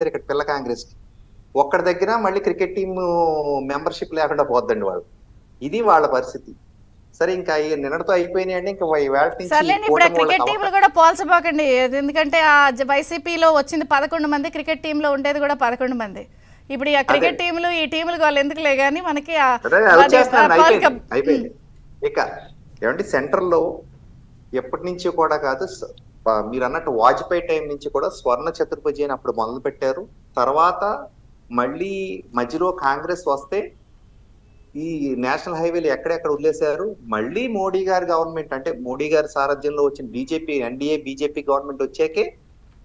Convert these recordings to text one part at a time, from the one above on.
ఇక్కడ పిల్ల కాంగ్రెస్ కి ఒక్కడి దగ్గర మళ్ళీ క్రికెట్ టీమ్ మెంబర్షిప్ లేకుండా పోద్దండి వాళ్ళు. ఇది వాళ్ళ పరిస్థితి. సరే ఇంకా నిన్నటితో అయిపోయినాయండి. ఇంకా వేళ నుంచి సర్లేండి, ఇప్పుడు ఆ క్రికెట్ టీంలు కూడా పోల్చబోకండి. ఎందుకంటే ఆ వైసీపీలో వచ్చింది 11 మంది, క్రికెట్ టీంలో ఉండేది కూడా 11 మంది. ఇప్పుడు ఆ క్రికెట్ టీంలు ఈ టీంలకు వాళ్ళు ఎందుకులే కానీ మనకి అయిపోయింది. ఇక ఏమంటే సెంట్రల్ లో ఎప్పటి నుంచి కూడా కాదు, మీరు అన్నట్టు వాజ్పేయి టైం నుంచి కూడా స్వర్ణ చతుర్భుజి అని అప్పుడు మొదలు పెట్టారు. తర్వాత మళ్ళీ మధ్యలో కాంగ్రెస్ వస్తే ఈ నేషనల్ హైవేలు ఎక్కడెక్కడ వదిలేశారు. మళ్ళీ మోడీ గారి గవర్నమెంట్ అంటే మోడీ గారి సారథ్యంలో వచ్చిన బీజేపీ ఎన్డీఏ బీజేపీ గవర్నమెంట్ వచ్చాకే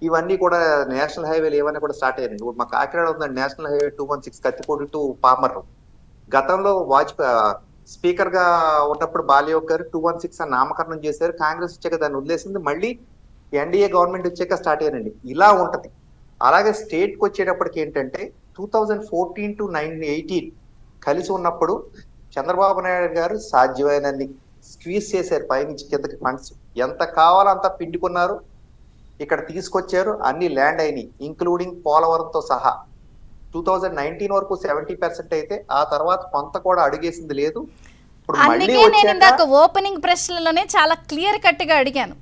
ఇవన్నీ కూడా నేషనల్ హైవేలు ఏవన్నీ కూడా స్టార్ట్ అయ్యాయి. ఇప్పుడు మా కాకినాడ ఉందండి national highway 216 Kathipudi to Pamarru. గతంలో వాజ్పేయి స్పీకర్ గా ఉన్నప్పుడు బాలయోగ్ గారు 216 అని నామకరణం చేశారు. కాంగ్రెస్ వచ్చాక దాన్ని వదిలేసింది. మళ్ళీ ఎన్డీఏ గవర్నమెంట్ వచ్చాక స్టార్ట్ అయ్యారండి. ఇలా ఉంటది. అలాగే స్టేట్ కి వచ్చేటప్పటికి ఏంటంటే 2014 to 18 కలిసి ఉన్నప్పుడు చంద్రబాబు నాయుడు గారు సాధ్యమైనన్ని స్క్వీజ్ చేశారు. పైనుంచి కిందకి ఫండ్స్ ఎంత కావాలో అంత పిండుకున్నారు. ఇక్కడ తీసుకొచ్చారు, అన్ని ల్యాండ్ అయినాయి ఇంక్లూడింగ్ పోలవరంతో సహా. 2019 వరకు 70% అయితే ఆ తర్వాత కొంత కూడా అడుగేసింది లేదు. అందుకే నేను ఇందాక ఓపెనింగ్ ప్రశ్నలోనే చాలా క్లియర్ కట్ గా అడిగాను,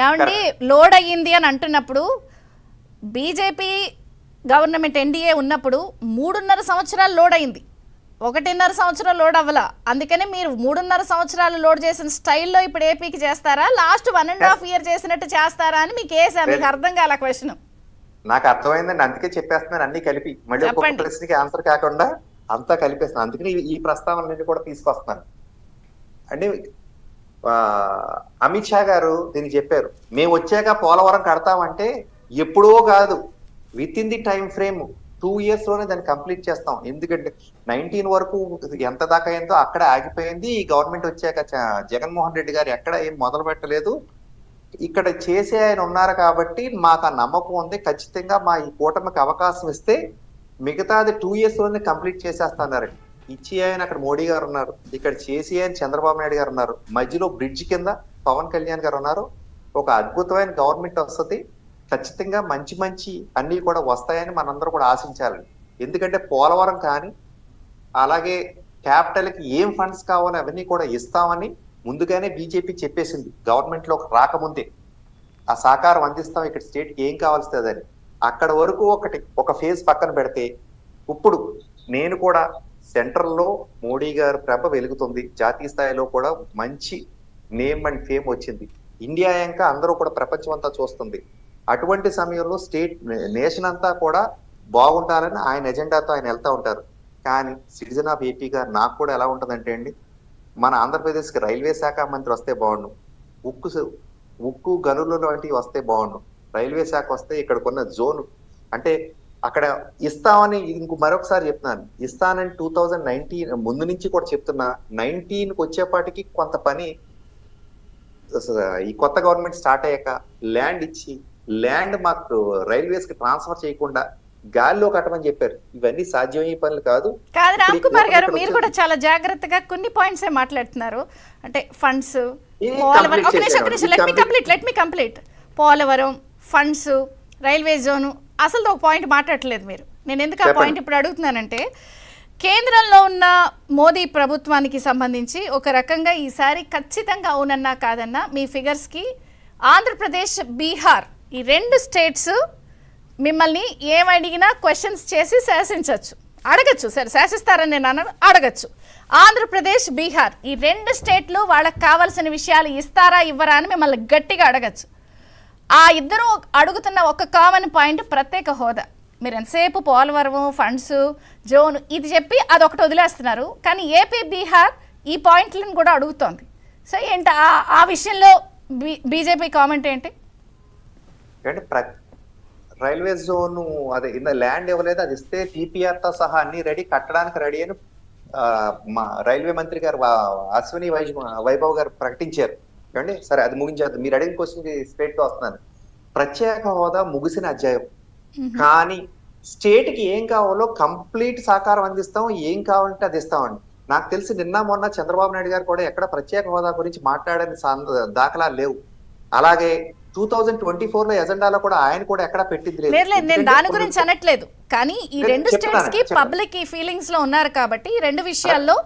ఏమండి లోడ్ అయ్యింది అని అంటున్నప్పుడు బీజేపీ గవర్నమెంట్ ఎన్డీఏ ఉన్నప్పుడు 3.5 సంవత్సరాలు లోడ్ అయింది, 1.5 సంవత్సరం లోడ్ అవ్వాల. అందుకని మీరు 3.5 సంవత్సరాలు లోడ్ చేసిన స్టైల్లో ఇప్పుడు ఏపీకి చేస్తారా, లాస్ట్ 1.5 ఇయర్ చేసినట్టు చేస్తారా అని మీకు మీకు అర్థం కాల క్వశ్చన్. నాకు అర్థమైందండి, అందుకే చెప్పేస్తున్నాను అన్ని కలిపి. మళ్ళీ ఒక్కొక్క ప్రశ్నకి ఆన్సర్ కాకుండా అంతా కలిపేస్తున్నాను. అందుకని ఈ ప్రస్తావనలన్నీ కూడా తీసుకొస్తున్నాను. అంటే అమిత్ షా గారు దీనికి చెప్పారు, మేము వచ్చాక పోలవరం కడతామంటే ఎప్పుడో కాదు, with in the time frame 2 years లోనే దాన్ని కంప్లీట్ చేస్తాం. ఎందుకంటే 19 వరకు ఎంత దాకా అయిందో అక్కడ ఆగిపోయింది. ఈ గవర్నమెంట్ వచ్చాక జగన్మోహన్ రెడ్డి గారు ఎక్కడ ఏం మొదలు పెట్టలేదు. ఇక్కడ చేసే ఆయన ఉన్నారు కాబట్టి మాకు ఆ నమ్మకం ఉంది. ఖచ్చితంగా మా ఈ కూటమికి అవకాశం ఇస్తే మిగతాది 2 years లోనే కంప్లీట్ చేసేస్తున్నారండి. ఇచ్చి ఆయన అక్కడ మోడీ గారు ఉన్నారు, ఇక్కడ చేసి ఆయన చంద్రబాబు నాయుడు గారు ఉన్నారు, మధ్యలో బ్రిడ్జ్ కింద పవన్ కళ్యాణ్ గారు ఉన్నారు. ఒక అద్భుతమైన గవర్నమెంట్ వస్తుంది. ఖచ్చితంగా మంచి మంచి అన్ని కూడా వస్తాయని మనందరూ కూడా ఆశించాలి. ఎందుకంటే పోలవరం కానీ అలాగే క్యాపిటల్ కి ఏం ఫండ్స్ కావాలో అవన్నీ కూడా ఇస్తామని ముందుగానే బీజేపీ చెప్పేసింది. గవర్నమెంట్ లో రాకముందే ఆ సహకారం అందిస్తాం, ఇక్కడ స్టేట్ కి ఏం కావాల్సిందని. అక్కడ వరకు ఒక ఫేజ్ పక్కన పెడితే ఇప్పుడు నేను కూడా సెంట్రల్ లో మోడీ గారి ప్రభ వెలుగుతుంది. జాతీయ స్థాయిలో కూడా మంచి నేమ్ అండ్ ఫేమ్ వచ్చింది. ఇండియా ఇంకా అందరూ కూడా ప్రపంచం అంతా చూస్తుంది. అటువంటి సమయంలో నేషన్ అంతా కూడా బాగుంటారని ఆయన ఎజెండాతో ఆయన వెళ్తా ఉంటారు. కానీ సిటిజన్ ఆఫ్ ఏపీ గారు నాకు కూడా ఎలా ఉంటుందంటే అండి, మన ఆంధ్రప్రదేశ్కి రైల్వే శాఖ మంత్రి వస్తే బాగుండు, ఉక్కు గనులు లాంటివి వస్తే బాగుండు. రైల్వే శాఖ వస్తే ఇక్కడికున్న జోన్ అంటే అక్కడ ఇస్తామని మరొకసారి చెప్తున్నాను, ఇస్తానని 2019 ముందు నుంచి కూడా చెప్తున్నా. 19కి వచ్చేపాటికి కొంత పని ఈ కొత్త గవర్నమెంట్ స్టార్ట్ అయ్యాక ల్యాండ్ ఇచ్చి ల్యాండ్ మాకు రైల్వేస్ కి ట్రాన్స్ఫర్ చేయకుండా గాలిలో కట్టమని చెప్పారు. ఇవన్నీ సాధ్యమయ్యే పనులు కాదు. రామ్ కుమార్ గారు, మీరు కూడా చాలా జాగ్రత్తగా కొన్ని పాయింట్స్ మాట్లాడుతున్నారు. అంటే funds, let me complete. Polavaram, funds, railway zone, అసలు ఒక పాయింట్ మాట్లాడలేదు మీరు. నేను ఎందుకు ఆ పాయింట్ ఇప్పుడు అడుగుతున్నానంటే, కేంద్రంలో ఉన్న మోదీ ప్రభుత్వానికి సంబంధించి ఒక రకంగా ఈసారి ఖచ్చితంగా అవునన్నా కాదన్నా మీ ఫిగర్స్కి ఆంధ్రప్రదేశ్, బీహార్ ఈ 2 స్టేట్స్ మిమ్మల్ని ఏమడిగినా క్వశ్చన్స్ చేసి శాసించవచ్చు, అడగచ్చు. సరే శాసిస్తారని నేను అడగచ్చు. ఆంధ్రప్రదేశ్, బీహార్ ఈ 2 స్టేట్లు వాళ్ళకి కావాల్సిన విషయాలు ఇస్తారా ఇవ్వరా అని మిమ్మల్ని గట్టిగా అడగచ్చు. ఆ ఇద్దరు అడుగుతున్న ఒక కామన్ పాయింట్ ప్రత్యేక హోదా. మీరు ఎంతసేపు పోలవరం, ఫండ్స్, జోన్ ఇది చెప్పి అదొకటి వదిలేస్తున్నారు. కానీ ఏపీ, బీహార్ ఈ పాయింట్లను కూడా అడుగుతోంది. సో ఏంటి ఆ విషయంలో బీజేపీ కామెంట్ ఏంటి? రైల్వే జోన్ అదే ల్యాండ్ ఇవ్వలేదు, అది ఇస్తే టీపీఆర్ తో సహా అన్ని రెడీ, కట్టడానికి రెడీ అని మా రైల్వే మంత్రి గారు అశ్విని వైభవ్ గారు ప్రకటించారు. ఏమండి సరే అది ముగించేద్దాం. మీరు అడిగిన క్వశ్చన్ స్ట్రైట్ గా వస్తున్నాను. ప్రత్యేక హోదా ముగిసిన అధ్యాయం. కానీ స్టేట్ కి ఏం కావాలో కంప్లీట్ సహకారం అందిస్తాం, ఏం కావాలంటే అది ఇస్తామండి. నాకు తెలిసి నిన్న మొన్న చంద్రబాబు నాయుడు గారు కూడా ఎక్కడ ప్రత్యేక హోదా గురించి మాట్లాడని దాఖలాలు లేవు. అలాగే 2024 లో ఎజెండాలో కూడా ఆయన కూడా ఎక్కడ పెట్టింది లేదు. లేదు నేను దాని గురించి అనట్లేదు, కానీ ఈ రెండు చెప్తాను, స్టేట్స్ కి చెప్తాను. పబ్లిక్ ఈ ఫీలింగ్స్ లో ఉన్నారు కాబట్టి ఈ రెండు విషయాల్లో